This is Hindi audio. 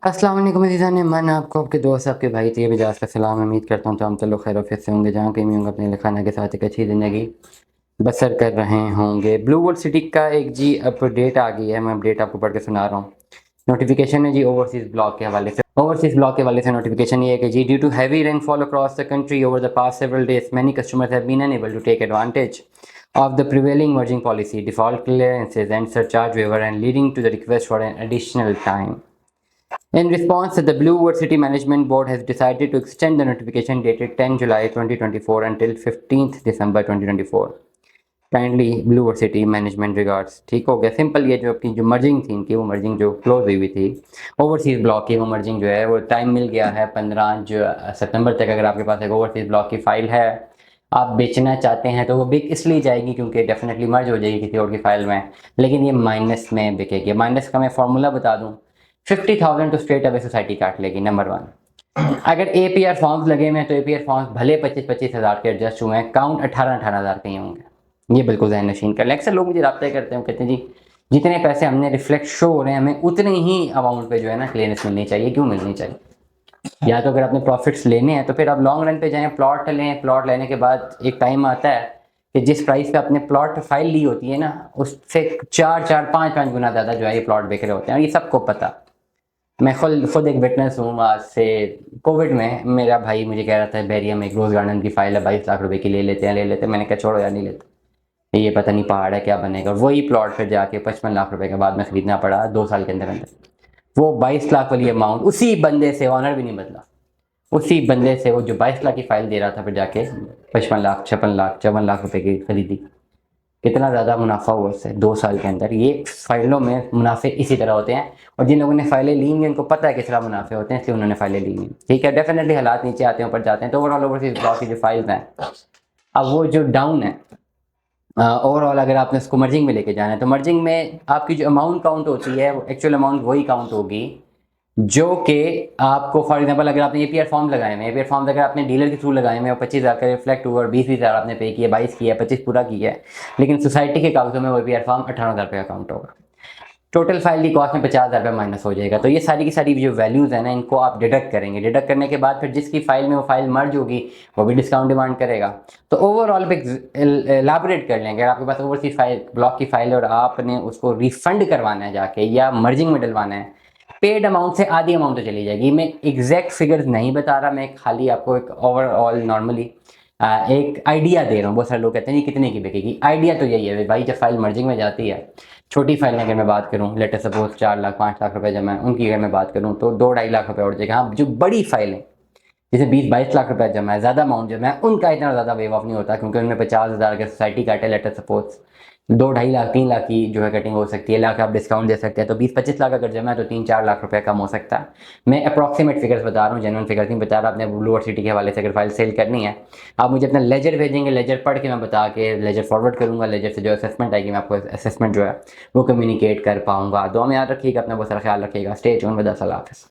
अस्सलाम वालेकुम अज़ीज़ान, मैं आपको आपके दोस्त आपके भाई तैयब इजाज़ का सलाम। उम्मीद करता हूँ तो हम सब लोग खैर-ओ-आफ़ियत से होंगे, जहाँ कहीं भी होंगे अपने खाना के साथ एक अच्छी ज़िंदगी बसर कर रहे होंगे। ब्लू वर्ल्ड सिटी का एक जी अपडेट आ गई है, मैं अपडेट आपको पढ़ के सुना रहा हूँ। नोटिफिकेशन है जी ओवरसीज़ ब्लॉक के हवाले से। ओवरसीज़ ब्लॉक के हवाले से नोटिफिकेशन ये है कि जी due to heavy rainfall across the country over the past several days many customers have been unable to take advantage of the prevailing merging policy, default clearances and surcharge waiver and leading to the request for an additional time. In response, the Blue World City Management Board has decided to extend the notification dated 10 July 2024 until 15th December 2024. Kindly Blue World City management regards. ठीक हो गया, सिंपल। ये जो अपनी जो मर्जिंग थी इनकी, वो मर्जिंग जो क्लोज हुई थी ओवरसीज़ ब्लॉक की, वो मर्जिंग जो है वो टाइम मिल गया है 15 सितंबर तक। अगर आपके पास एक ओवरसीज़ ब्लॉक की फ़ाइल है, आप बेचना चाहते हैं तो वो बिक इसलिए जाएगी क्योंकि डेफिनेटली मर्ज हो जाएगी किसी और की फ़ाइल में, लेकिन ये माइनस में बिकेगी। माइनस का मैं फार्मूला बता दूँ, 50,000 तो स्ट्रेट अवे सोसाइटी काट लेगी, नंबर वन। अगर एपीआर फॉर्म्स लगे हुए हैं तो एपीआर फॉर्म्स भले 25-25 हज़ार के एडजस्ट हुए हैं, काउंट 18-18 हज़ार के ही होंगे। ये बिल्कुल ज़हन नशीन कर लें। अक्सर लोग मुझे रब्ता करते हैं, कहते हैं जी जितने पैसे हमने रिफ्लेक्ट शो हो रहे हैं हमें उतने ही अमाउंट पे जो है ना क्लियरेंस मिलनी चाहिए। क्यों मिलनी चाहिए? या तो अगर आपने प्रॉफिट्स लेने हैं तो फिर आप लॉन्ग रन पे जाएं, प्लॉट लें। प्लॉट लेने के बाद एक टाइम आता है कि जिस प्राइस पे आपने प्लॉट फाइल ली होती है ना, उससे 4-4 5-5 गुना ज़्यादा जो है ये प्लॉट बिक रहे होते हैं, और ये सबको पता। मैं खुद एक विटनेस हूँ। आज से कोविड में मेरा भाई मुझे कह रहा था बैरिया में एक रोज़ गार्डन की फाइल है 22 लाख रुपए की, ले लेते हैं ले लेते हैं। मैंने कहा छोड़ो यार, नहीं लेते, ये पता नहीं पहाड़ है क्या बनेगा। वही प्लॉट फिर जाके 55 लाख रुपए के बाद में खरीदना पड़ा 2 साल के अंदर अंदर। वो 22 लाख वाली अमाउंट उसी बंदे से, ऑनर भी नहीं बदला, उसी बंदे से वो जो 22 लाख की फाइल दे रहा था फिर जाके 55 लाख 56 लाख 54 लाख रुपए की खरीदी। कितना ज़्यादा मुनाफा हुआ उससे 2 साल के अंदर। ये फाइलों में मुनाफे इसी तरह होते हैं, और जिन लोगों ने फाइलें ली हैं उनको पता है किस तरह मुनाफे होते हैं, इसलिए उन्होंने फाइलें ली हैं। ठीक है, डेफिनेटली हालात नीचे आते हैं, ऊपर जाते हैं। तो ओवरऑल ओवरसीज ब्लॉक की जो फाइल्स हैं, अब वो जो डाउन है ओवरऑल, अगर आपने उसको मर्जिंग में लेके जाना है तो मर्जिंग में आपकी जो अमाउंट काउंट होती है वो एक्चुअल अमाउंट वही काउंट होगी जो कि आपको, फॉर एग्जांपल अगर आपने एपीआर फॉर्म लगाए हैं, एपीआर फॉर्म अगर आपने डीलर के थ्रू लगाए हैं और 25,000 का रिफ्लेक्ट हुआ और 20 हज़ार आपने पे किया, 22 किया, 25 पूरा किया है, लेकिन सोसाइटी के कागजों में वो एपीआर फॉर्म 18,000 रुपये का काउंट होगा। टोटल फाइल की कॉस्ट में 50,000 रुपये माइनस हो जाएगा। तो ये सारी की सारी जो वैल्यूज़ है ना, इनको आप डिडक्ट करेंगे। डिडक्ट करने के बाद फिर जिसकी फाइल में वो फाइल मर्ज होगी वो भी डिस्काउंट डिमांड करेगा। तो ओवरऑल पे एलाबोरेट कर लेंगे, अगर आपके पास ओवरसीज फाइल ब्लॉक की फाइल है और आपने उसको रिफंड करवाना है जाके या मर्जिंग में डलवाना है, पेड अमाउंट से आधी अमाउंट तो चली जाएगी। मैं एग्जैक्ट फिगर्स नहीं बता रहा, मैं खाली आपको एक ओवरऑल नॉर्मली एक आइडिया दे रहा हूँ। बहुत सारे लोग कहते हैं जी कितने की बिकेगी। आइडिया तो यही है भाई, जब फाइल मर्जिंग में जाती है, छोटी फाइल में अगर मैं बात करूँ, लेटर सपोज 4 लाख 5 लाख रुपए जमा है, उनकी अगर मैं बात करूँ तो 2-2.5 लाख रुपए उड़ जाएगा। हाँ, जो बड़ी फाइल है जिसे 20-22 लाख रुपए जमा है, ज़्यादा अमाउंट जमा है, उनका इतना ज़्यादा वेव ऑफ नहीं होता, क्योंकि उनमें 50,000 का सोसाइटी काटे, लेटर सपोज 2-2.5 लाख 3 लाख की जो है कटिंग हो सकती है, लाख आप डिस्काउंट दे सकते हैं। तो 20-25 लाख अगर जमा है तो 3-4 लाख रुपए कम हो सकता है। मैं अप्रॉक्सीमेट फिगर्स बता रहा हूँ, जेन्युइन फिगर्स नहीं बता रहा। आपने ब्लू वर्ल्ड सिटी के हवाले से अगर फाइल सेल करनी है, आप मुझे अपना लेजर भेजेंगे, लेजर पढ़ के मैं बता के लेजर फॉरवर्ड करूँगा। लेजर से जो असेसमेंट आएगी मैं आपको असेसमेंट जो है वो कम्युनिकेट कर पाऊँगा। दुआ में याद रखिएगा, अपना बहुत सारा ख्याल रखिएगा। Stay tuned with us. Allah हाफ़िज़।